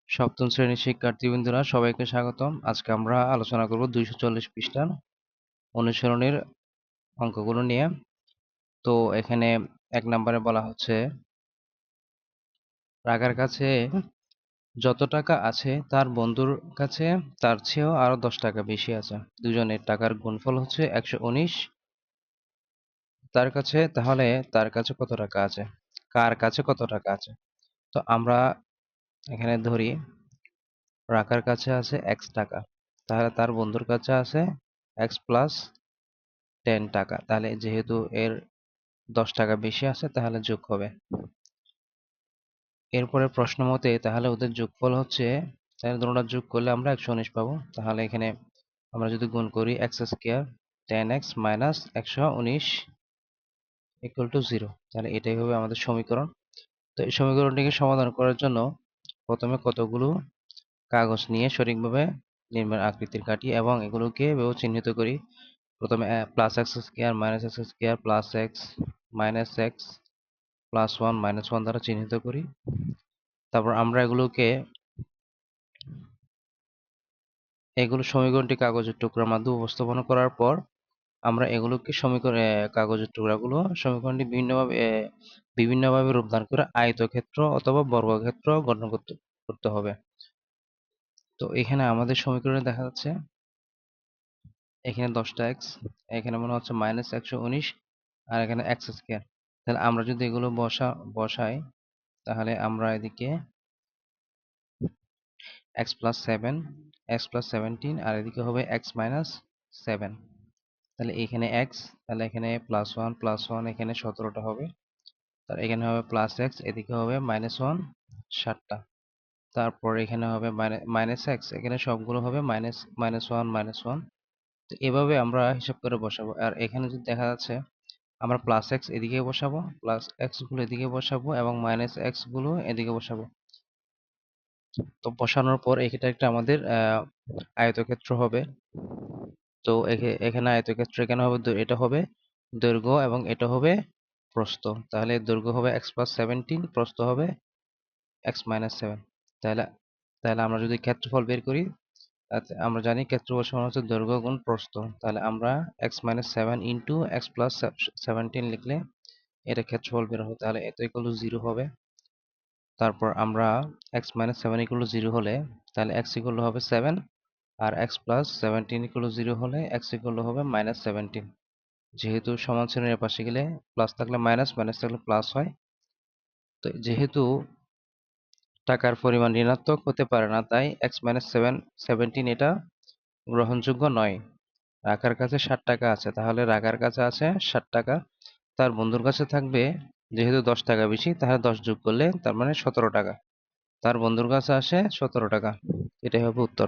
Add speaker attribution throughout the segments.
Speaker 1: সপ্তম শ্রেণীর শিক্ষার্থীবৃন্দরা সবাইকে স্বাগতম। আজকে আমরা আলোচনা করব 240 পৃষ্ঠার অনুসরণের অঙ্কগুলো নিয়ে। তো এখানে 1 নম্বরে বলা হচ্ছে, রাগার কাছে যত টাকা আছে তার বন্ধুর কাছে তার চেয়েও আরো 10 টাকা বেশি আছে। দুজনের টাকার গুণফল হচ্ছে 119। তার কাছে তাহলে তার কাছে কত টাকা আছে, কার কাছে কত টাকা আছে? তো আমরা এখানে ধরি রাকার কাছে আছে x টাকা, তাহলে তার বন্ধুর কাছে আছে x প্লাস 10 টাকা। তাহলে যেহেতু এর 10 টাকা বেশি আছে তাহলে যোগ হবে। এরপরে প্রশ্ন মতে তাহলে ওদের যোগফল হচ্ছে, তাহলে দুটোটা যোগ করলে আমরা 119 পাবো। তাহলে এখানে আমরা যদি গুণ করি x square 10x minus 119 equal to 0, তাহলে এটাই হবে আমাদের সমীকরণ। তো এই সমীকরণটিকে সমাধান করার জন্য প্রথমে কতগুলো কাগজ নিয়ে সঠিকভাবে নির্মাণ আকৃতির কাটি এবং এগুলোকে চিহ্নিত করি। প্রথমে plus x square minus x square plus x minus x plus 1 minus 1 দ্বারা চিহ্নিত করি। তারপর আমরা এগুলো সমীকরণটি কাগজের টুকরার মাধ্যমে উপস্থাপন করার পর আমরা এগুলোকে কাগজের টুকরাগুলো সমীকরণটি বিভিন্নভাবে রূপদান করে আয়তক্ষেত্র অথবা বর্গক্ষেত্র গঠন করতে হবে। তো এখানে আমাদের সমীকরণে দেখা যাচ্ছে এখানে 10টা এক্স, এখানে মনে হচ্ছে মাইনাস 119, আর এখানে এক্স স্কয়ার। তাহলে আমরা যদি এগুলো বসাই তাহলে আমরা এদিকে x প্লাস 7, x প্লাস 17, আর এদিকে হবে x মাইনাস 7। তাহলে এখানে x, তাহলে এখানে প্লাস 1 প্লাস 1, এখানে 17টা হবে। তার এখানে হবে প্লাস x, এদিকে হবে মাইনাস 1 7টা। তারপর এখানে হবে মাইনাস x, এখানে সবগুলো হবে মাইনাস মাইনাস 1 মাইনাস 1। তো এভাবে আমরা হিসাব করে বসাবো। আর এখানে যদি দেখা যাচ্ছে আমরা প্লাস এক্স এদিকে বসাবো, প্লাস এক্স গুলো এদিকে বসাবো এবং মাইনাস এক্স গুলো এদিকে বসাবো। তো বসানোর পর এটা একটা আমাদের আয়তক্ষেত্র হবে। তো এখানে আয়তক্ষেত্র এখানে হবে এটা হবে দৈর্ঘ্য এবং এটা হবে প্রস্থ। তাহলে দৈর্ঘ্য হবে x প্লাস 17, প্রস্থ হবে x মাইনাস 7। তাহলে তাহলে আমরা যদি ক্ষেত্রফল বের করি, আমরা জানি ক্ষেত্রফল সমান হচ্ছে দৈর্ঘ্য গুণ প্রস্থ। তাহলে আমরা x minus 7 into x plus 17 লিখলে এটা ক্ষেত্রফল বের হবে। তাহলে এটা ইকুয়াল টু 0 হবে। তারপর আমরা x মাইনাস 7 ইকুয়াল টু 0 হলে তাহলে x ইকুয়াল টু হবে 7, আর x প্লাস 17 ইকুয়াল টু 0 হলে x ইকুয়াল টু হবে মাইনাস 17। যেহেতু সমান চিহ্নের পাশে গেলে প্লাস থাকলে মাইনাস, মাইনাস থাকলে প্লাস হয়। তো যেহেতু টাকার পরিমাণ ঋণাত্মক হতে পারে না, তাই x মাইনাস 17 এটা গ্রহণযোগ্য নয়। রাখার কাছে 60 টাকা আছে, তাহলে রাখার কাছে আছে 60 টাকা। তার বন্ধুর কাছে থাকবে, যেহেতু 10 টাকা বেশি তাহলে 10 যোগ করলে তার মানে 17 টাকা। তার বন্ধুর কাছে আসে 17 টাকা। এটাই হবে উত্তর।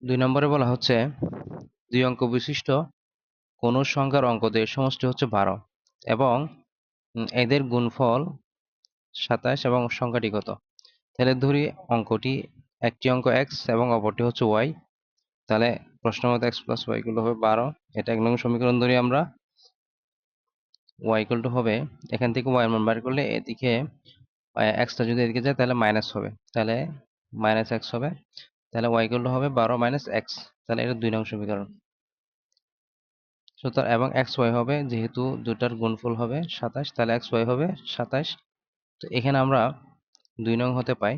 Speaker 1: 2 নম্বরে বলা হচ্ছে, 2 অঙ্ক বিশিষ্ট কোন সংখ্যার অঙ্কদের সমষ্টি হচ্ছে 12 এবং এদের গুণফল 27 এবং সংখ্যাটি কত? তাহলে ধরি অঙ্কটি, একটি অঙ্ক x এবং অপরটি হচ্ছে y। তাহলে প্রশ্ন মতো x প্লাস y গুলো হবে 12। এটা 1 নং সমীকরণ ধরি আমরা। y ইকুয়াল টু হবে, এখান থেকে y এর মান বের করলে এদিকে x টা যদি এদিকে যায় তাহলে মাইনাস হবে, তাহলে মাইনাস x হবে। তাহলে y ইকুয়াল টু হবে 12 মাইনাস x। তাহলে এটা 2 নং সমীকরণ। সুতরাং এবং xy হবে, যেহেতু দুটার গুণফল হবে 27, তাহলে xy হবে 27। তো এখানে আমরা 2 নং হতে পাই।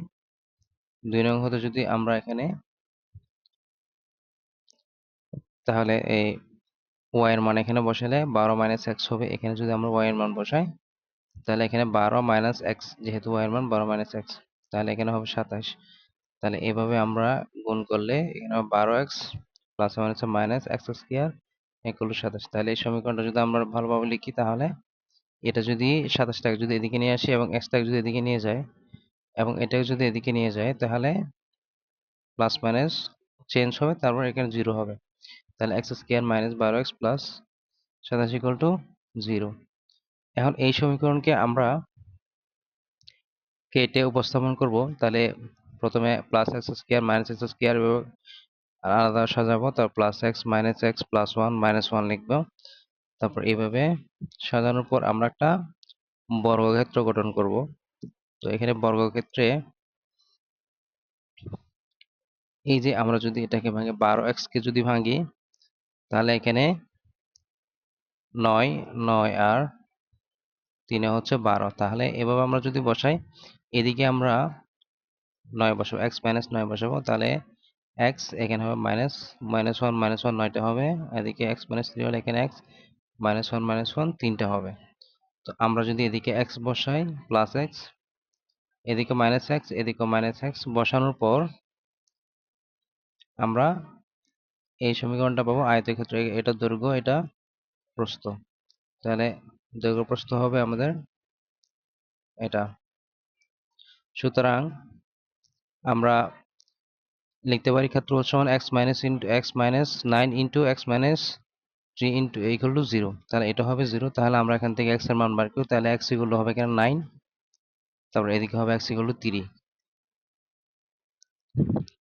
Speaker 1: 2 নং হতে যদি আমরা এখানে, তাহলে এই y এর মান এখানে বসালে 12 মাইনাস x হবে। এখানে যদি আমরা y এর মান বসাই তাহলে এখানে 12 মাইনাস x, যেহেতু y এর মান 12 মাইনাস x, তাহলে এখানে হবে 27। তাহলে এভাবে আমরা গুণ করলে এখানে হবে 12x plus minus minus x square equal to 27। তাহলে এই সমীকরণটা যদি আমরা ভালোভাবে লিখি, তাহলে এটা যদি 27 টাকে যদি এদিকে নিয়ে আসি এবং x টাকে যদি এদিকে নিয়ে যায় এবং এটাকে যদি এদিকে নিয়ে যায়, তাহলে প্লাস মাইনাস চেঞ্জ হবে, তারপর এখানে 0 হবে। তাহলে x square minus 12x plus 27 equal to 0। এখন এই সমীকরণকে আমরা কেটে উপস্থাপন করব। তাহলে প্রথমে plus x square minus x square আলাদা সাজাবো, তারপর plus x minus x plus 1 minus 1 লিখবো। তারপর এইভাবে সাজানোর পর আমরা একটা বর্গক্ষেত্র গঠন করব। তো এখানে বর্গক্ষেত্রে এই যে আমরা যদি এটাকে ভাঙি 12x কে যদি ভাঙি তাহলে এখানে 9 9 আর 3 হচ্ছে 12। তাহলে এভাবে আমরা যদি বসাই, এদিকে আমরা 9 বসাবো, x মাইনাস 9 বসাবো, তাহলে x এখানে হবে মাইনাস মাইনাস 1 9টা হবে, এদিকে x মাইনাস 3 হলে এখানে x মাইনাস 1 3টা হবে। তো আমরা যদি এদিকে x বসাই প্লাস x, এদিকে মাইনাস x, এদিকে মাইনাস x বসানোর পর আমরা এই সমীকরণটা পাবো। আয়তক্ষেত্র এটা দৈর্ঘ্য, এটা প্রস্থ, তাহলে দৈর্ঘ্য প্রস্থ হবে আমাদের এটা। সুতরাং আমরা লিখতে পারি ক্ষেত্রফল সমান x minus into x minus 9 into x minus 3 into equal to 0। তাহলে এটা হবে 0। তাহলে আমরা এখান থেকে x এর মান বার করি, তাহলে x ইকুয়াল হবে এখানে 9, তারপর এদিকে হবে x ইকুয়াল টু 3।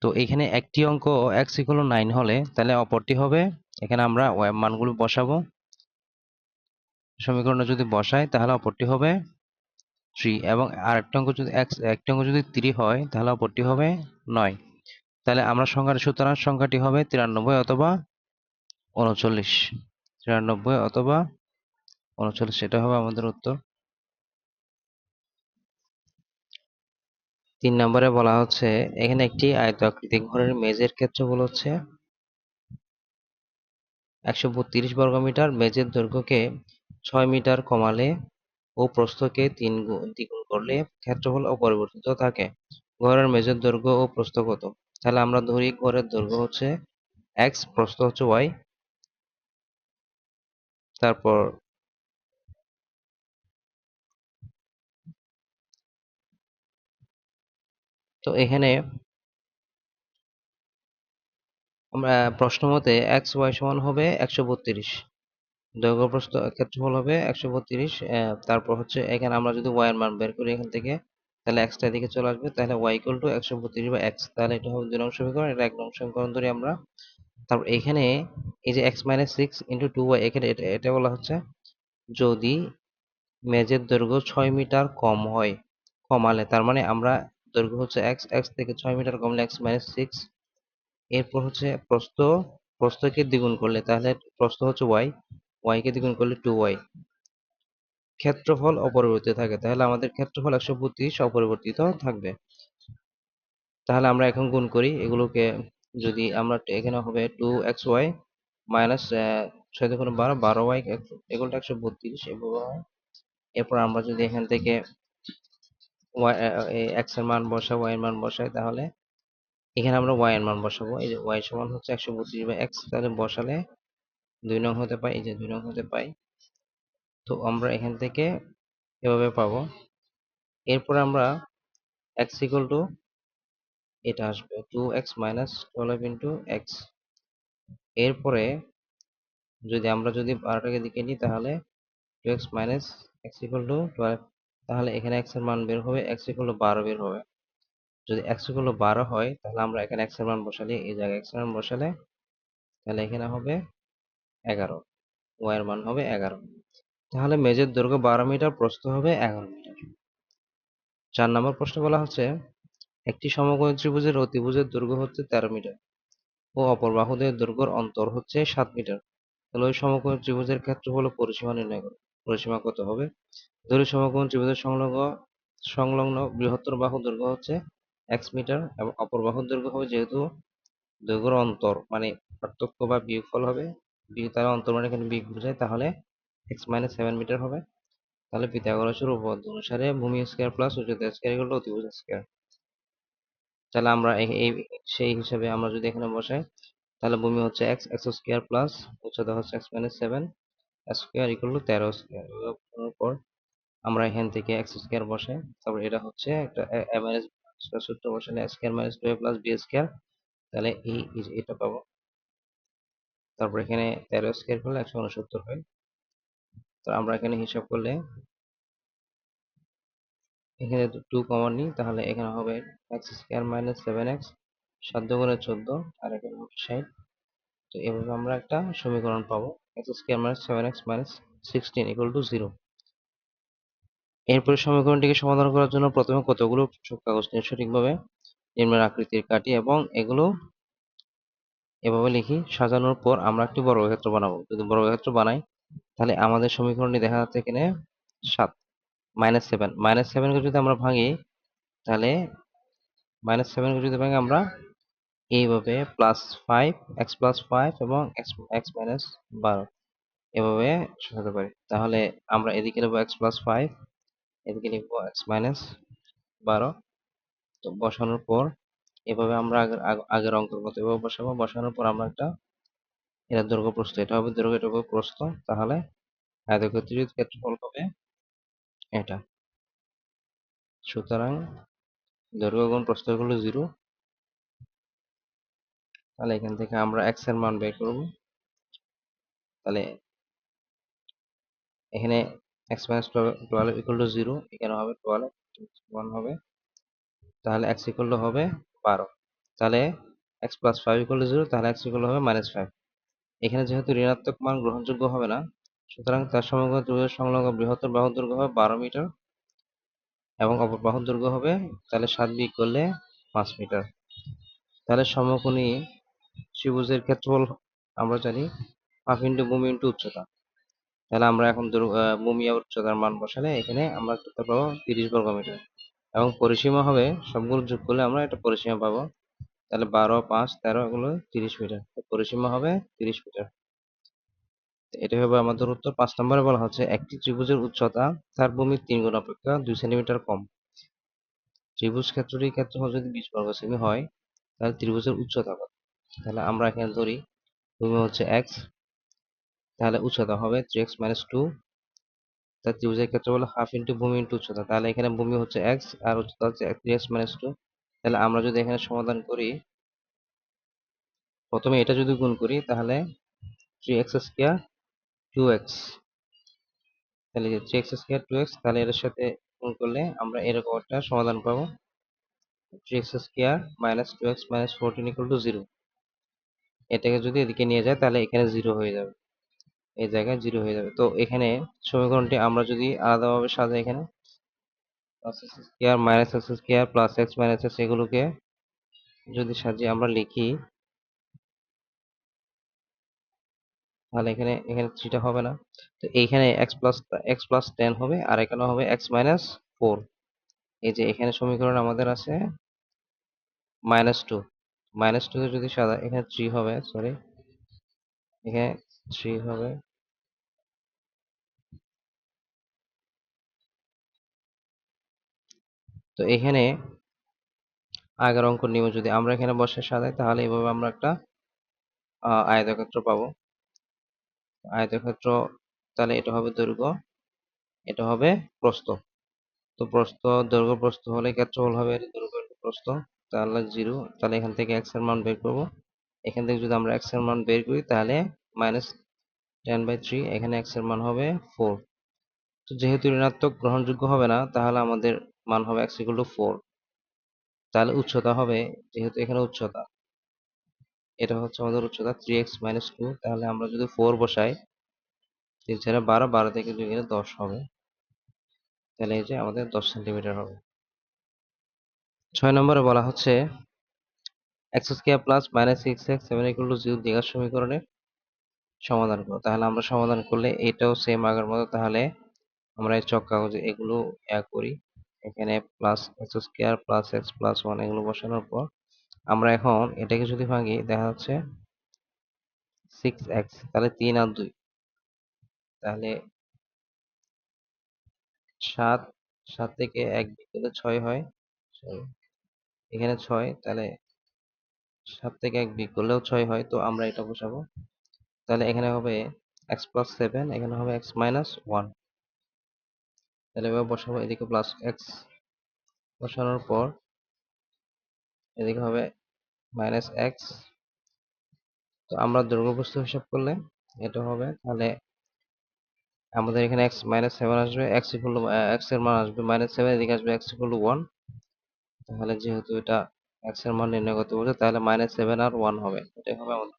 Speaker 1: তো এখানে একটি অঙ্ক x ইকুয়াল 9 হলে তাহলে অপরটি হবে, এখানে আমরা মানগুলো বসাবো, সমীকরণে যদি বসাই তাহলে অপরটি হবে 3, এবং আরেকটা অঙ্ক যদি একটি অঙ্ক যদি 3 হয় তাহলে অপরটি হবে 9। তাহলে আমরা সুতরাং সংখ্যাটি হবে 93 অথবা 39, 93 অথবা 39, সেটা হবে আমাদের উত্তর। 3 নম্বরে বলা হচ্ছে এখানে একটি আয়তাকৃতি ঘরের মেঝের ক্ষেত্রফল হচ্ছে 132 বর্গমিটার, মেঝের দৈর্ঘ্যকে 6 মিটার কমালে ও প্রস্থকে দ্বিগুণ করলে ক্ষেত্রফল অপরিবর্তিত থাকে। ঘরের মেঝের দৈর্ঘ্য ও প্রস্থ কত? তাহলে আমরা ধরি ঘরের দৈর্ঘ্য হচ্ছে x, প্রস্থ হচ্ছে y। তারপর তো এখানে আমরা প্রশ্ন মতে এক্স ওয়াই সমান হবে 132, দৈর্ঘ্য প্রস্থ ক্ষেত্রফল হবে 132। তারপর হচ্ছে এখানে আমরা যদি ওয়াই এর মান বের করি এখান থেকে, তাহলে এক্সটা এদিকে চলে আসবে, তাহলে ওয়াই ইকুয়াল টু 132 বা এক্স। তাহলে এটা হবে 2 নং সমীকরণ, এটা 1 নং সমীকরণ ধরি আমরা। তারপর এখানে এই যে এক্স মাইনাস 6 ইন্টু 2y, এখানে এটা বলা হচ্ছে যদি মেঝের দৈর্ঘ্য 6 মিটার কম হয়, কমালে, তার মানে আমরা দৈর্ঘ্য হচ্ছে এক্স, এক্স থেকে 6 মিটার কমলে এক্স মাইনাস 6। এরপর হচ্ছে প্রস্থকে দ্বিগুণ করলে, তাহলে প্রস্থ হচ্ছে ওয়াই, ওয়াই কে দ্বিগুণ করলে 2y। ক্ষেত্রফল অপরিবর্তিত থাকে, তাহলে আমাদের ক্ষেত্রফল 132 অপরিবর্তিত থাকবে। তাহলে আমরা এখন গুণ করি এগুলোকে, যদি আমরা এখানে হবে 2xy মাইনাস 6 দুগুণে 12, 12y এগুলোটা 132 এভাবে হয়। এরপর আমরা যদি এখান থেকে x এর মান বসাই, y এর মান বসাই, তাহলে এখানে আমরা y এর মান বসাবো। এই যে y সমান হচ্ছে 132 বাই x, তাহলে বসালে 2 নং হতে পাই, এই যে 2 নং হতে পাই। তো আমরা এখান থেকে এভাবে পাবো। এরপর আমরা x ইকুয়াল টু এটা আসবে 2x মাইনাস 12 ইন্টু এক্স। এরপরে যদি বারোটাকে দিকে নিই তাহলে 2x minus x equal to 12, তাহলে এখানে x এর মান বের হবে, x ইকুয়াল টু 12 বের হবে। যদি x ইকুয়াল টু 12 হয় তাহলে আমরা এখানে x এর মান বসালে, এই জায়গায় x এর মান বসালে, তাহলে এখানে হবে 11, y এর মান হবে 11। তাহলে মেঝের দৈর্ঘ্য 12 মিটার, প্রস্থ হবে 11 মিটার। 4 নম্বর প্রশ্ন বলা হচ্ছে একটি সমকোণী ত্রিভুজের অতিভুজের দৈর্ঘ্য হচ্ছে 13 মিটার ও অপর বাহুদের দৈর্ঘ্যের অন্তর হচ্ছে 7 মিটার। তাহলে ওই সমকোণী ত্রিভুজের ক্ষেত্রফল ও পরিসীমা নির্ণয় করো। পরিসীমা কত হবে? ধরি সমকোণী ত্রিভুজের সংলগ্ন বৃহত্তর বাহুর দৈর্ঘ্য হচ্ছে x মিটার এবং অপর বাহুর দৈর্ঘ্য হবে, যেহেতু দৈর্ঘ্যের অন্তর মানে পার্থক্য বা বিয়োগফল হবে, তারা অন্তর মানে এখানে বিয়োগ বোঝায়, তাহলে x মাইনাস 7 মিটার হবে। তাহলে পিথাগোরাসের উপপাদ্য অনুসারে ভূমি স্কয়ার প্লাস উচ্চতা স্কয়ার ইকুয়াল টু অতিভুজ স্কয়ার। তাহলে আমরা সেই হিসাবে আমরা যদি এখানে বসাই, তাহলে ভূমি হচ্ছে x, x স্কয়ার প্লাস উচ্চতা হচ্ছে x minus 7 square equal to 13 square. পর আমরা এখান থেকে x স্কয়ার বসাই, তারপর এটা হচ্ছে একটা এভারেজ সূত্র বসালে square minus 2a plus b square, তাহলে এটা পাবো। তারপর এখানে 13 স্কয়ার করলে 169 হয়। তো আমরা এখানে হিসাব করলে এখানে 2 কমন নিই, তাহলে এখানে হবে x স্কয়ার মাইনাস 7x, 7 দুগুণে 14, আর এখানে হবে 60। তো এভাবে আমরা একটা সমীকরণ পাবো, x square minus 7x minus 16 equal to 0। এরপরে সমীকরণটিকে সমাধান করার জন্য প্রথমে কতগুলো কাগজ নিয়ে সঠিকভাবে নিম্নের আকৃতির কাটি এবং এগুলো এভাবে লিখি, সাজানোর পর আমরা একটি বর্গক্ষেত্র বানাবো। যদি বর্গক্ষেত্র বানাই তাহলে আমাদের সমীকরণটি দেখা যাচ্ছে এখানে 7 -7 -7 কে যদি আমরা ভাঙি তাহলে -7 কে যদি ভাঙি আমরা এইভাবে +5 x+5 এবং x-12 এভাবে সাজাতে পারি। তাহলে আমরা এদিকে লিখবো x+5, এদিকে লিখবো x-12। তো বসানোর পর এভাবে আমরা আগের অঙ্কের মতো এভাবে বসাবো। বসানোর পর আমরা একটা এটা দৈর্ঘ্য প্রস্থ, এটা হবে দৈর্ঘ্য, এটা হবে প্রস্থ। তাহলে আয়তক্ষেত্রের ক্ষেত্রফল হবে এটা। সুতরাং দৈর্ঘ্য গুণ প্রস্থ হলো 0। তাহলে এখান থেকে আমরা x এর মান বের করব। তাহলে এখানে x-12 = 0, এখানে হবে 12, 1 হবে। তাহলে x হবে 12। তাহলে x+5 = 0, তাহলে x হবে -5। এখানে যেহেতু ঋণাত্মক মান গ্রহণযোগ্য হবে না, সুতরাং তার সমগ্র ত্রিভুজের সংলগ্ন বৃহত্তর বাহুর দৈর্ঘ্য হবে 12 মিটার এবং অপর বাহুর দৈর্ঘ্য হবে, তাহলে 7 বিয়োগ করলে 5 মিটার। তাহলে সমকোণী ত্রিভুজের ক্ষেত্রফল আমরা জানি হাফ ইন্টু ভূমি ইন্টু উচ্চতা। তাহলে আমরা এখন ভূমি আর উচ্চতার মান বসালে এখানে আমরা উত্তর পাবো 30 বর্গ মিটার এবং পরিসীমা হবে, সবগুলো যোগ করলে আমরা একটা পরিসীমা পাবো। তাহলে 12, 5, 13 এগুলো 30 মিটার। পরিসীমা হবে 30 মিটার। এটা হবে আমাদের উত্তর। 5 নম্বরে বলা হচ্ছে একটি ত্রিভুজের উচ্চতা তার ভূমির 3 গুণ অপেক্ষা 2 সেন্টিমিটার কম। ত্রিভুজ ক্ষেত্রটির ক্ষেত্রফল যদি 20 বর্গ সেমি হয় তাহলে ত্রিভুজের উচ্চতা কত? তাহলে আমরা এখানে ধরি ভূমি হচ্ছে x, তাহলে উচ্চতা হবে 3x - 2। তার ত্রিভুজের ক্ষেত্রফল হাফ ইন্টু ভূমি ইন্টু উচ্চতা। তাহলে এখানে ভূমি হচ্ছে x আর উচ্চতা হচ্ছে 3x - 2। তাহলে আমরা যদি এখানে সমাধান করি, প্রথমে এটা যদি গুণ করি তাহলে 3x², 2x, তাহলে 3x² 2x, তাহলে এর সাথে গুণ করলে আমরা এরকম একটা সমাধান পাবো। 3x² - 2x - 14 = 0। এটাকে যদি এদিকে নিয়ে যায় তাহলে এখানে 0 হয়ে যাবে, এই জায়গায় 0 হয়ে যাবে। তো এখানে সমীকরণটি আমরা যদি আলাদাভাবে সাজাই, এখানে x² - x - x এগুলোকে যদি সাজিয়ে আমরা লিখি তাহলে এখানে এখানে 3টা হবে না। তো এইখানে x+10 হবে আর এখানে হবে x-4। এই যে এখানে সমীকরণ আমাদের আছে -2। -2 কে যদি সাজাই এখানে 3 হবে, সরি এখানে 3 হবে। তো এখানে আগের অঙ্ক নিয়মে যদি আমরা এখানে বসে সাজাই তাহলে এভাবে আমরা একটা আয়তক্ষেত্র পাবো। আয়তক্ষেত্র, তাহলে এটা হবে দৈর্ঘ্য, এটা হবে প্রস্থ। তো প্রস্থ, দৈর্ঘ্য প্রস্থ হলে ক্ষেত্রফল হবে দৈর্ঘ্য ইন্টু প্রস্থ, তাহলে 0। তাহলে এখান থেকে x এর মান বের করব। এখান থেকে যদি আমরা x এর মান বের করি তাহলে -10/3, এখানে x এর মান হবে 4। তো যেহেতু ঋণাত্মক গ্রহণযোগ্য হবে না তাহলে আমাদের মান হবে x = 4। তাহলে উচ্চতা হবে, যেহেতু এখানে উচ্চতা, এটা হচ্ছে আমাদের উচ্চতা 3x - 2। তাহলে আমরা যদি 4 বসাই, 3 × 12, 12 থেকে 2 গেলে 10 হবে। তাহলে এই যে আমাদের 10 সেন্টিমিটার হবে। 6 নম্বরে বলা হচ্ছে x² + -6x 7 = 0 দ্বিঘাত সমীকরণের সমাধান করো। তাহলে আমরা সমাধান করলে এটাও সেম আগের মতো। তাহলে আমরা এই চক কাগজে এগুলো করি। এখানে +x² + x + 1 এগুলো বসানোর পর আমরা এখন এটাকে যদি ভাঙি দেখা যাচ্ছে 6x, তাহলে 3 আর 2, তাহলে 7, 7 থেকে 1 বিয়োগ করলে 6 হয়। Sorry, এখানে 6, তাহলে 7 থেকে 1 বিয়োগ করলেও 6 হয়। তো আমরা এটা বসাবো। তাহলে এখানে হবে x+7, এখানে হবে x - 1। তাহলে এবার বসাবো, এদিকে +x বসানোর পর এদিকে হবে -x। তো আমরা দৈর্ঘ্য প্রস্থ হিসাব করলে এটা হবে, তাহলে আমাদের এখানে x-7 আসবে, x এর মান আসবে -7, এদিকে আসবে x = 1। তাহলে যেহেতু এটা x এর মান নির্ণয় করতে বলছে তাহলে -7 আর 1 হবে, এটাই হবে আমাদের